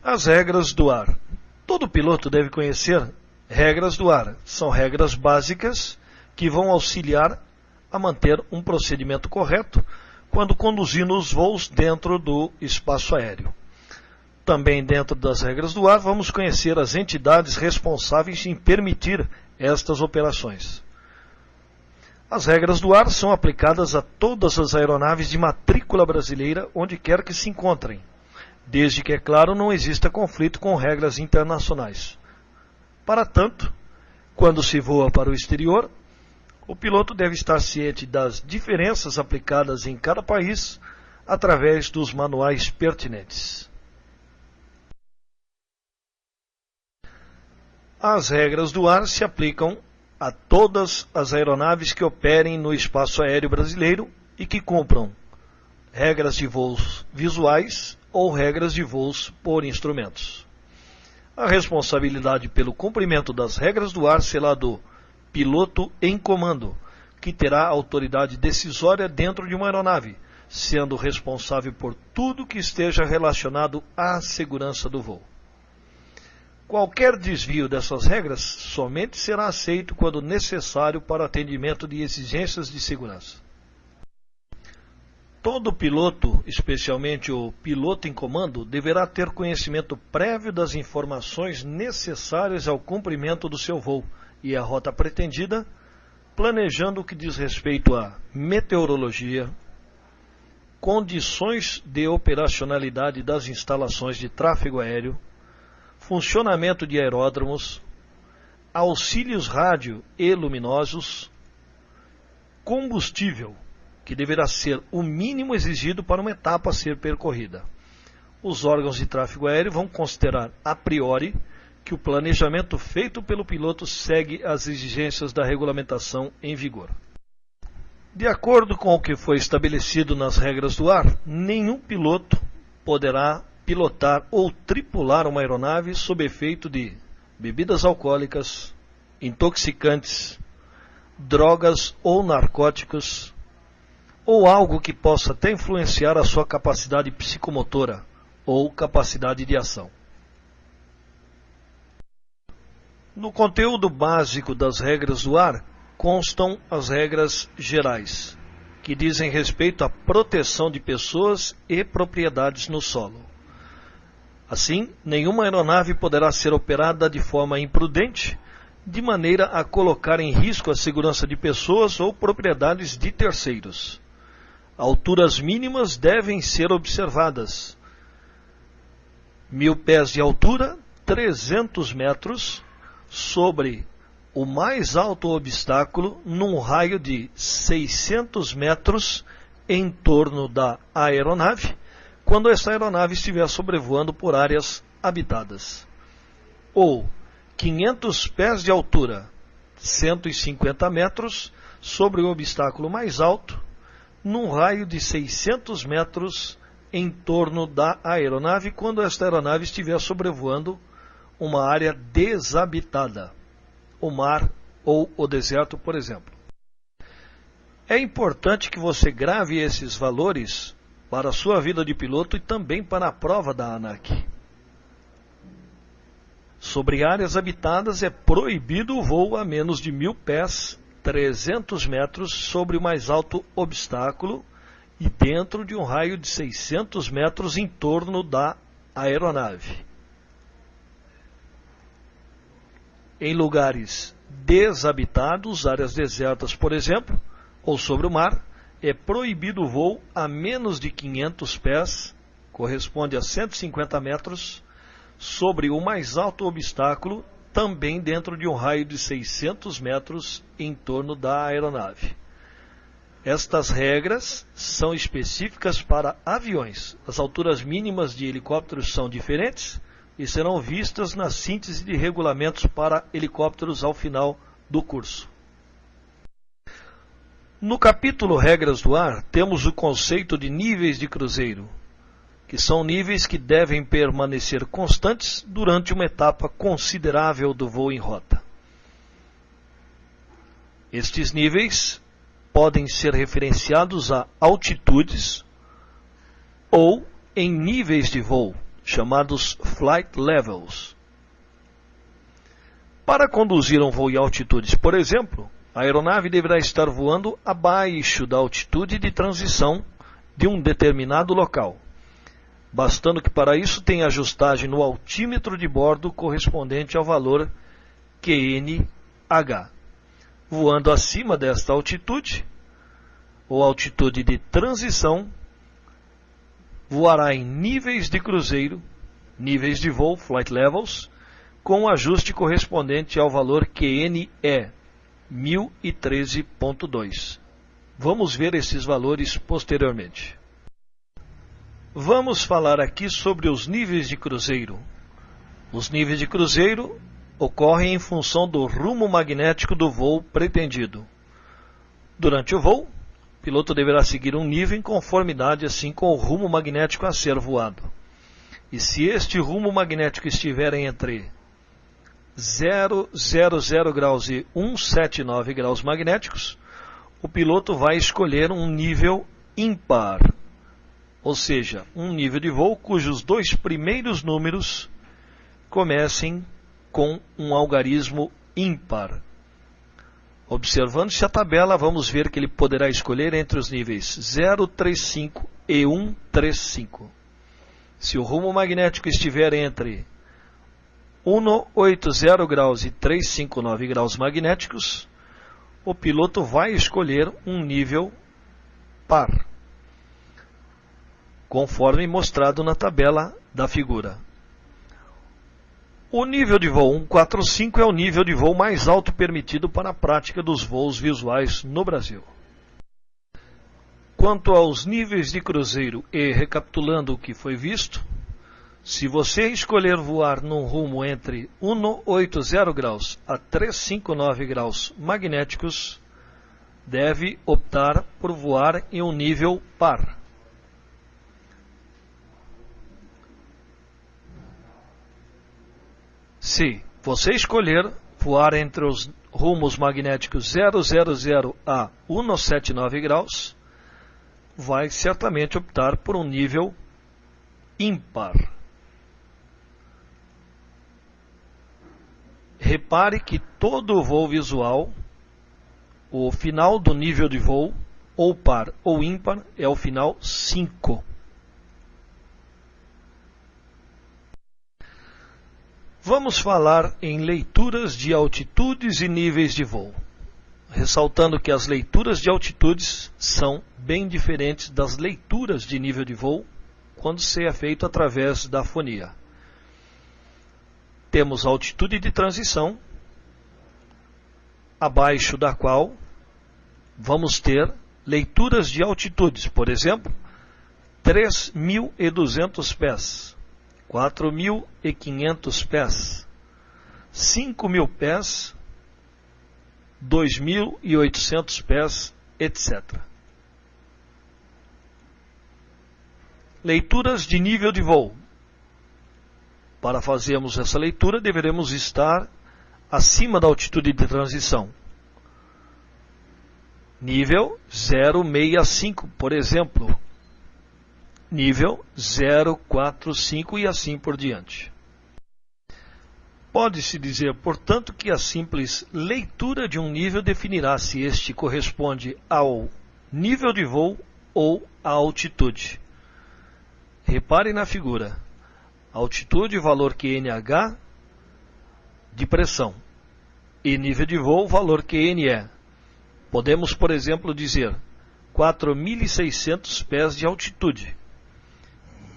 As regras do ar. Todo piloto deve conhecer regras do ar. São regras básicas que vão auxiliar a manter um procedimento correto quando conduzindo os voos dentro do espaço aéreo. Também dentro das regras do ar, vamos conhecer as entidades responsáveis em permitir estas operações. As regras do ar são aplicadas a todas as aeronaves de matrícula brasileira, onde quer que se encontrem, desde que, é claro, não exista conflito com regras internacionais. Para tanto, quando se voa para o exterior, o piloto deve estar ciente das diferenças aplicadas em cada país através dos manuais pertinentes. As regras do ar se aplicam a todas as aeronaves que operem no espaço aéreo brasileiro e que cumpram regras de voos visuais ou regras de voos por instrumentos. A responsabilidade pelo cumprimento das regras do ar será do piloto em comando, que terá autoridade decisória dentro de uma aeronave, sendo responsável por tudo que esteja relacionado à segurança do voo. Qualquer desvio dessas regras somente será aceito quando necessário para o atendimento de exigências de segurança. Todo piloto, especialmente o piloto em comando, deverá ter conhecimento prévio das informações necessárias ao cumprimento do seu voo e a rota pretendida, planejando o que diz respeito à meteorologia, condições de operacionalidade das instalações de tráfego aéreo, funcionamento de aeródromos, auxílios rádio e luminosos, combustível, que deverá ser o mínimo exigido para uma etapa a ser percorrida. Os órgãos de tráfego aéreo vão considerar a priori que o planejamento feito pelo piloto segue as exigências da regulamentação em vigor. De acordo com o que foi estabelecido nas regras do ar, nenhum piloto poderá pilotar ou tripular uma aeronave sob efeito de bebidas alcoólicas, intoxicantes, drogas ou narcóticos, ou algo que possa até influenciar a sua capacidade psicomotora ou capacidade de ação. No conteúdo básico das regras do ar constam as regras gerais, que dizem respeito à proteção de pessoas e propriedades no solo. Assim, nenhuma aeronave poderá ser operada de forma imprudente, de maneira a colocar em risco a segurança de pessoas ou propriedades de terceiros. Alturas mínimas devem ser observadas. 1.000 pés de altura, 300 metros, sobre o mais alto obstáculo, num raio de 600 metros em torno da aeronave, quando essa aeronave estiver sobrevoando por áreas habitadas. Ou 500 pés de altura, 150 metros, sobre o obstáculo mais alto, num raio de 600 metros em torno da aeronave, quando esta aeronave estiver sobrevoando uma área desabitada, o mar ou o deserto, por exemplo. É importante que você grave esses valores para a sua vida de piloto e também para a prova da ANAC. Sobre áreas habitadas é proibido o voo a menos de 1.000 pés, 300 metros, sobre o mais alto obstáculo e dentro de um raio de 600 metros em torno da aeronave. Em lugares desabitados, áreas desertas, por exemplo, ou sobre o mar, é proibido o voo a menos de 500 pés, corresponde a 150 metros, sobre o mais alto obstáculo, também dentro de um raio de 600 metros em torno da aeronave. Estas regras são específicas para aviões. As alturas mínimas de helicópteros são diferentes e serão vistas na síntese de regulamentos para helicópteros ao final do curso. No capítulo Regras do Ar, temos o conceito de níveis de cruzeiro, que são níveis que devem permanecer constantes durante uma etapa considerável do voo em rota. Estes níveis podem ser referenciados a altitudes ou em níveis de voo, chamados flight levels. Para conduzir um voo em altitudes, por exemplo, a aeronave deverá estar voando abaixo da altitude de transição de um determinado local, bastando que para isso tenha ajustagem no altímetro de bordo correspondente ao valor QNH. Voando acima desta altitude, ou altitude de transição, voará em níveis de cruzeiro, níveis de voo, flight levels, com ajuste correspondente ao valor QNE 1013.2. Vamos ver esses valores posteriormente. Vamos falar aqui sobre os níveis de cruzeiro. Os níveis de cruzeiro ocorrem em função do rumo magnético do voo pretendido. Durante o voo, o piloto deverá seguir um nível em conformidade assim com o rumo magnético a ser voado. E se este rumo magnético estiver entre 000 graus e 179 graus magnéticos, o piloto vai escolher um nível ímpar, ou seja, um nível de voo cujos dois primeiros números comecem com um algarismo ímpar. Observando-se a tabela, vamos ver que ele poderá escolher entre os níveis 035 e 135. Se o rumo magnético estiver entre 180 graus e 359 graus magnéticos, o piloto vai escolher um nível par, conforme mostrado na tabela da figura. O nível de voo 145 é o nível de voo mais alto permitido para a prática dos voos visuais no Brasil. Quanto aos níveis de cruzeiro e recapitulando o que foi visto, se você escolher voar num rumo entre 180 graus a 359 graus magnéticos, deve optar por voar em um nível par. Se você escolher voar entre os rumos magnéticos 000 a 179 graus, vai certamente optar por um nível ímpar. Repare que todo voo visual, o final do nível de voo, ou par ou ímpar, é o final 5. Vamos falar em leituras de altitudes e níveis de voo, ressaltando que as leituras de altitudes são bem diferentes das leituras de nível de voo quando se é feito através da fonia. Temos a altitude de transição, abaixo da qual vamos ter leituras de altitudes, por exemplo, 3.200 pés. 4.500 pés, 5.000 pés, 2.800 pés, etc. Leituras de nível de voo. Para fazermos essa leitura, deveremos estar acima da altitude de transição. Nível 065, por exemplo. Nível 045 e assim por diante. Pode-se dizer, portanto, que a simples leitura de um nível definirá se este corresponde ao nível de voo ou à altitude. Repare na figura. Altitude, valor QNH de pressão. E nível de voo, valor QNE. Podemos, por exemplo, dizer 4.600 pés de altitude.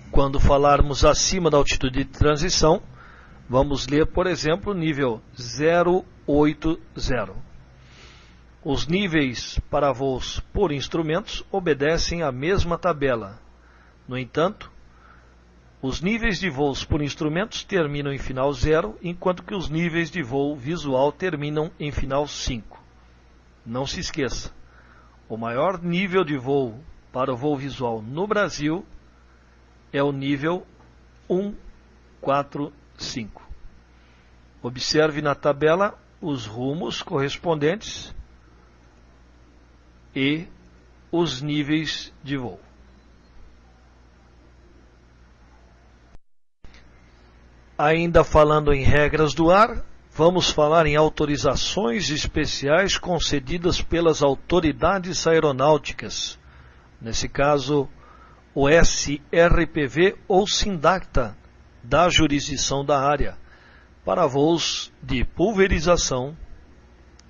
Quando falarmos acima da altitude de transição, vamos ler, por exemplo, nível 080. Os níveis para voos por instrumentos obedecem à mesma tabela. No entanto, os níveis de voos por instrumentos terminam em final 0, enquanto que os níveis de voo visual terminam em final 5. Não se esqueça, o maior nível de voo para o voo visual no Brasil é o nível 145. Observe na tabela os rumos correspondentes e os níveis de voo. Ainda falando em regras do ar, vamos falar em autorizações especiais concedidas pelas autoridades aeronáuticas. Nesse caso, o SRPV ou SINDACTA, da jurisdição da área, para voos de pulverização,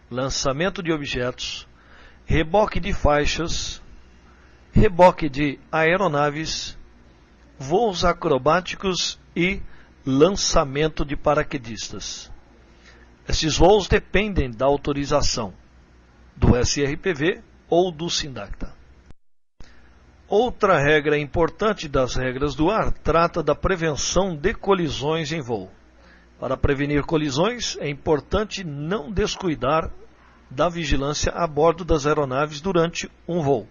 lançamento de objetos, reboque de faixas, reboque de aeronaves, voos acrobáticos e lançamento de paraquedistas. Esses voos dependem da autorização do SRPV ou do SINDACTA. Outra regra importante das regras do ar trata da prevenção de colisões em voo. Para prevenir colisões, é importante não descuidar da vigilância a bordo das aeronaves durante um voo,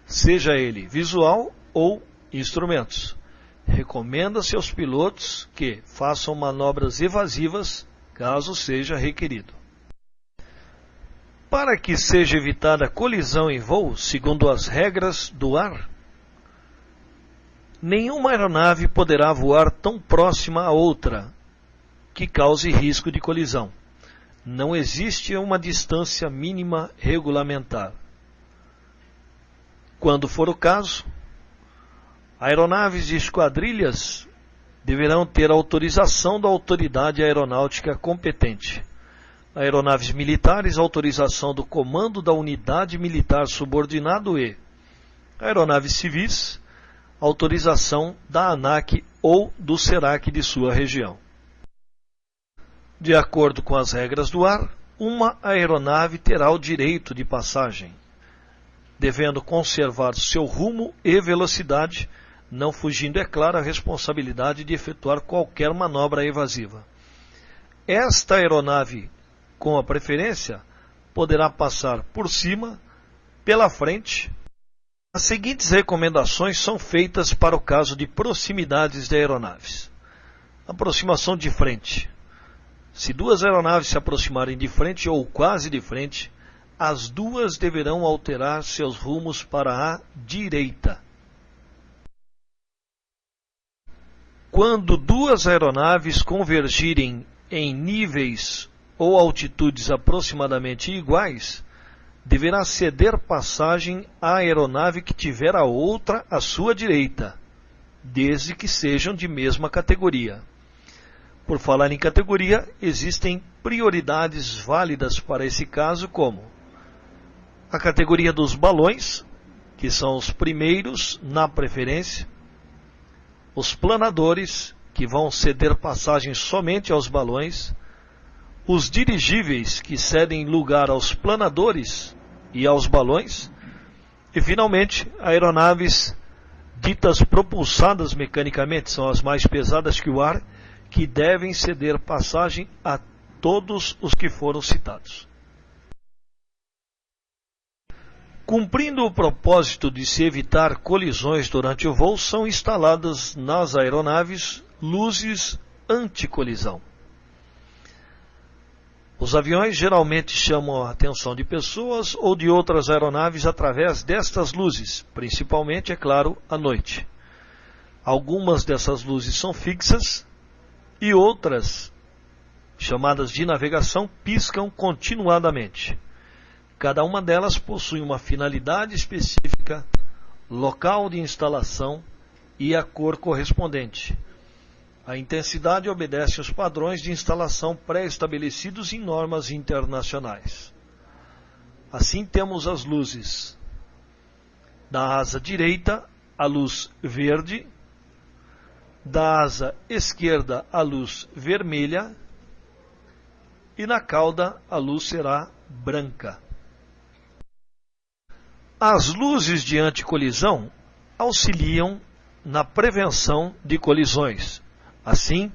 seja ele visual ou instrumentos. Recomenda-se aos pilotos que façam manobras evasivas, caso seja requerido. Para que seja evitada colisão em voo, segundo as regras do ar, nenhuma aeronave poderá voar tão próxima a outra que cause risco de colisão. Não existe uma distância mínima regulamentar. Quando for o caso, aeronaves de esquadrilhas deverão ter autorização da autoridade aeronáutica competente. Aeronaves militares, autorização do comando da unidade militar subordinado e aeronaves civis, autorização da ANAC ou do SERAC de sua região. De acordo com as regras do ar, uma aeronave terá o direito de passagem, devendo conservar seu rumo e velocidade, não fugindo, é claro, a responsabilidade de efetuar qualquer manobra evasiva. Esta aeronave, com a preferência, poderá passar por cima, pela frente. As seguintes recomendações são feitas para o caso de proximidades de aeronaves. Aproximação de frente. Se duas aeronaves se aproximarem de frente ou quase de frente, as duas deverão alterar seus rumos para a direita. Quando duas aeronaves convergirem em níveis ou altitudes aproximadamente iguais, deverá ceder passagem à aeronave que tiver a outra à sua direita, desde que sejam de mesma categoria. Por falar em categoria, existem prioridades válidas para esse caso, como a categoria dos balões, que são os primeiros na preferência, os planadores, que vão ceder passagem somente aos balões, os dirigíveis, que cedem lugar aos planadores e aos balões, e finalmente aeronaves ditas propulsadas mecanicamente, são as mais pesadas que o ar, que devem ceder passagem a todos os que foram citados. Cumprindo o propósito de se evitar colisões durante o voo, são instaladas nas aeronaves luzes anticolisão. Os aviões geralmente chamam a atenção de pessoas ou de outras aeronaves através destas luzes, principalmente, é claro, à noite. Algumas dessas luzes são fixas e outras, chamadas de navegação, piscam continuadamente. Cada uma delas possui uma finalidade específica, local de instalação e a cor correspondente. A intensidade obedece aos padrões de instalação pré-estabelecidos em normas internacionais. Assim temos as luzes da asa direita, a luz verde, da asa esquerda, a luz vermelha, e na cauda a luz será branca. As luzes de anticolisão auxiliam na prevenção de colisões. Assim,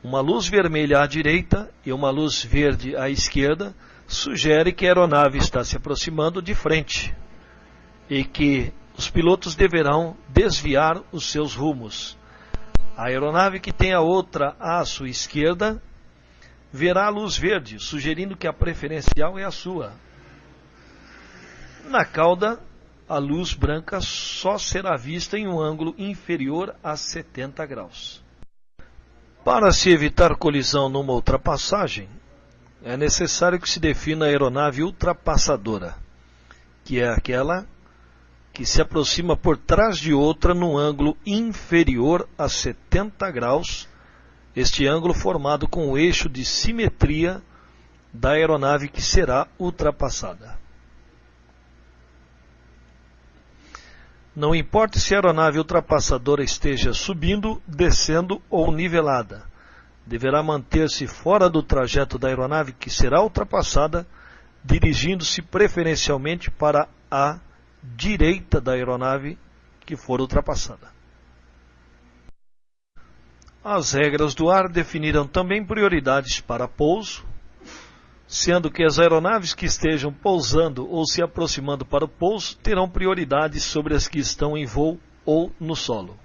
uma luz vermelha à direita e uma luz verde à esquerda sugere que a aeronave está se aproximando de frente e que os pilotos deverão desviar os seus rumos. A aeronave que tem a outra à sua esquerda verá a luz verde, sugerindo que a preferencial é a sua. Na cauda, a luz branca só será vista em um ângulo inferior a 70 graus. Para se evitar colisão numa ultrapassagem, é necessário que se defina a aeronave ultrapassadora, que é aquela que se aproxima por trás de outra num ângulo inferior a 70 graus, este ângulo formado com o eixo de simetria da aeronave que será ultrapassada. Não importa se a aeronave ultrapassadora esteja subindo, descendo ou nivelada, deverá manter-se fora do trajeto da aeronave que será ultrapassada, dirigindo-se preferencialmente para a direita da aeronave que for ultrapassada. As regras do ar definiram também prioridades para pouso, sendo que as aeronaves que estejam pousando ou se aproximando para o pouso terão prioridade sobre as que estão em voo ou no solo.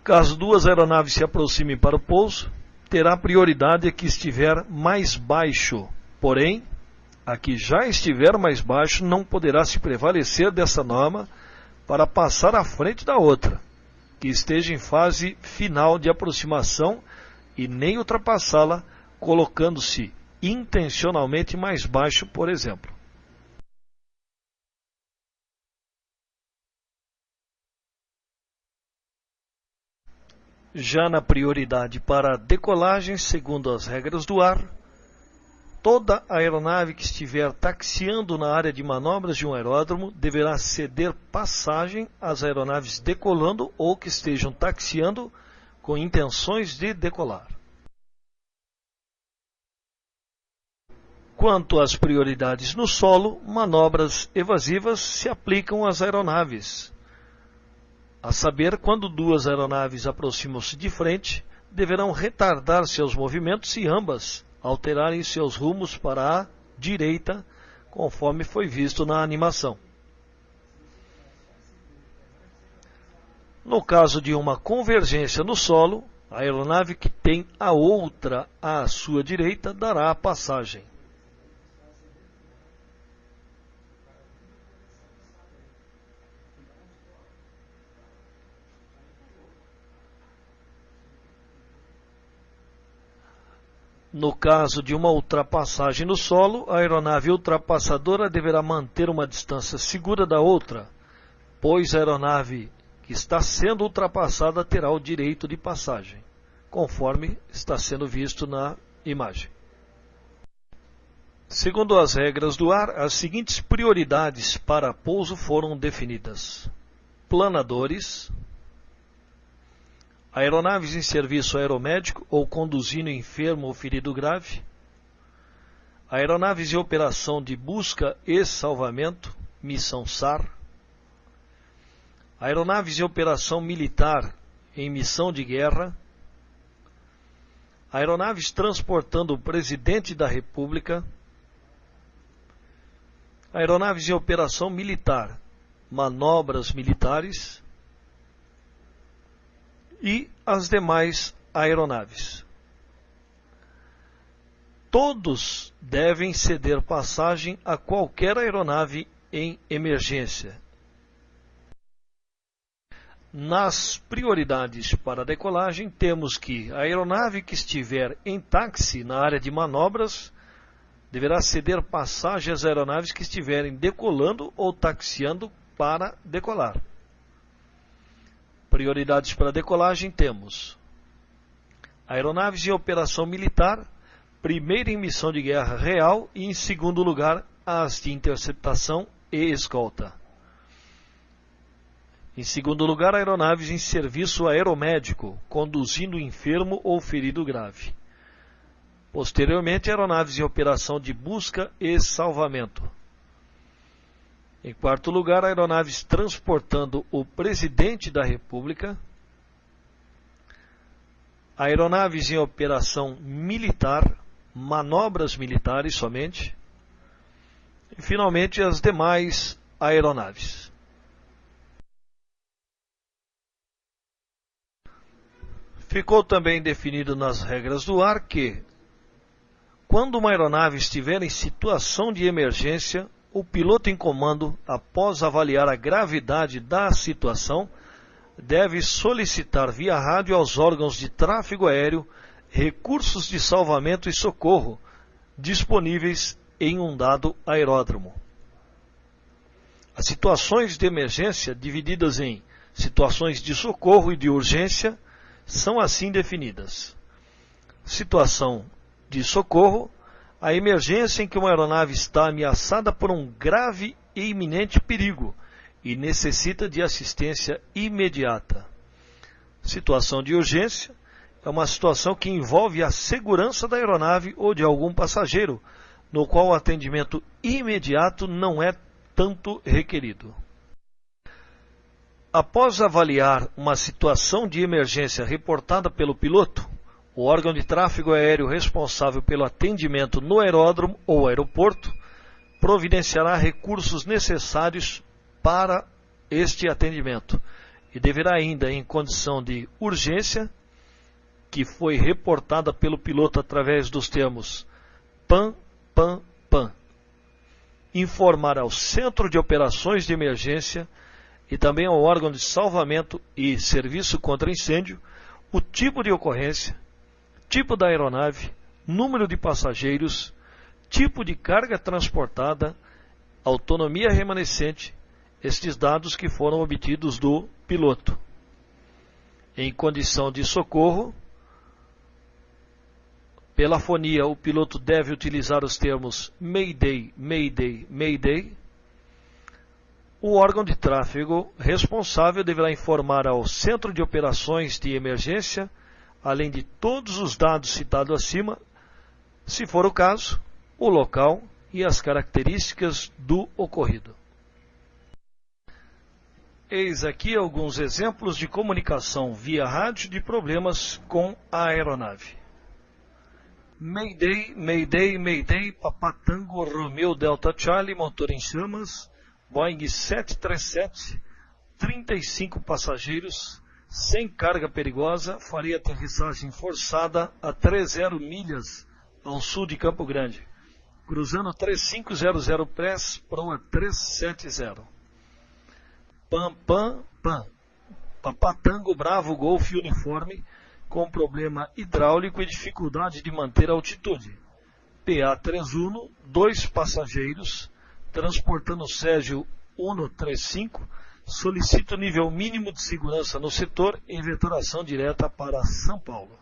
Caso duas aeronaves se aproximem para o pouso, terá prioridade a que estiver mais baixo, porém, a que já estiver mais baixo não poderá se prevalecer dessa norma para passar à frente da outra, que esteja em fase final de aproximação, e nem ultrapassá-la colocando-se intencionalmente mais baixo, por exemplo. Já na prioridade para a decolagem, segundo as regras do ar, toda aeronave que estiver taxiando na área de manobras de um aeródromo deverá ceder passagem às aeronaves decolando ou que estejam taxiando com intenções de decolar. Quanto às prioridades no solo, manobras evasivas se aplicam às aeronaves. A saber, quando duas aeronaves aproximam-se de frente, deverão retardar seus movimentos e ambas alterarem seus rumos para a direita, conforme foi visto na animação. No caso de uma convergência no solo, a aeronave que tem a outra à sua direita dará a passagem. No caso de uma ultrapassagem no solo, a aeronave ultrapassadora deverá manter uma distância segura da outra, pois a aeronave que está sendo ultrapassada terá o direito de passagem, conforme está sendo visto na imagem. Segundo as regras do ar, as seguintes prioridades para pouso foram definidas: planadores, aeronaves em serviço aeromédico ou conduzindo enfermo ou ferido grave, aeronaves em operação de busca e salvamento, missão SAR, aeronaves em operação militar em missão de guerra, aeronaves transportando o presidente da República, aeronaves em operação militar, manobras militares, e as demais aeronaves. Todos devem ceder passagem a qualquer aeronave em emergência. Nas prioridades para a decolagem, temos que a aeronave que estiver em táxi na área de manobras deverá ceder passagem às aeronaves que estiverem decolando ou taxiando para decolar. Prioridades para a decolagem temos aeronaves em operação militar, primeiro em missão de guerra real e em segundo lugar as de interceptação e escolta. Em segundo lugar, aeronaves em serviço aeromédico, conduzindo enfermo ou ferido grave. Posteriormente, aeronaves em operação de busca e salvamento. Em quarto lugar, aeronaves transportando o presidente da República, aeronaves em operação militar, manobras militares somente, e finalmente as demais aeronaves. Ficou também definido nas regras do ar que, quando uma aeronave estiver em situação de emergência, o piloto em comando, após avaliar a gravidade da situação, deve solicitar via rádio aos órgãos de tráfego aéreo recursos de salvamento e socorro disponíveis em um dado aeródromo. As situações de emergência, divididas em situações de socorro e de urgência, são assim definidas. Situação de socorro: a emergência em que uma aeronave está ameaçada por um grave e iminente perigo e necessita de assistência imediata. Situação de urgência é uma situação que envolve a segurança da aeronave ou de algum passageiro, no qual o atendimento imediato não é tanto requerido. Após avaliar uma situação de emergência reportada pelo piloto, o órgão de tráfego aéreo responsável pelo atendimento no aeródromo ou aeroporto providenciará recursos necessários para este atendimento e deverá ainda, em condição de urgência, que foi reportada pelo piloto através dos termos PAN, PAN, PAN, informar ao Centro de Operações de Emergência e também ao órgão de salvamento e serviço contra incêndio o tipo de ocorrência, tipo da aeronave, número de passageiros, tipo de carga transportada, autonomia remanescente, estes dados que foram obtidos do piloto. Em condição de socorro, pela fonia, o piloto deve utilizar os termos Mayday, Mayday, Mayday. O órgão de tráfego responsável deverá informar ao Centro de Operações de Emergência, além de todos os dados citados acima, se for o caso, o local e as características do ocorrido. Eis aqui alguns exemplos de comunicação via rádio de problemas com a aeronave. Mayday, Mayday, Mayday, Papá Tango, Romeo Delta Charlie, motor em chamas, Boeing 737, 35 passageiros, sem carga perigosa, faria aterrissagem forçada a 30 milhas ao sul de Campo Grande, cruzando 3500 Press Proa 370. Pam, pam, pam. Papá Tango Bravo Golf Uniforme, com problema hidráulico e dificuldade de manter a altitude. PA31, 2 passageiros, transportando Césio 135, solicita o nível mínimo de segurança no setor em veturação direta para São Paulo.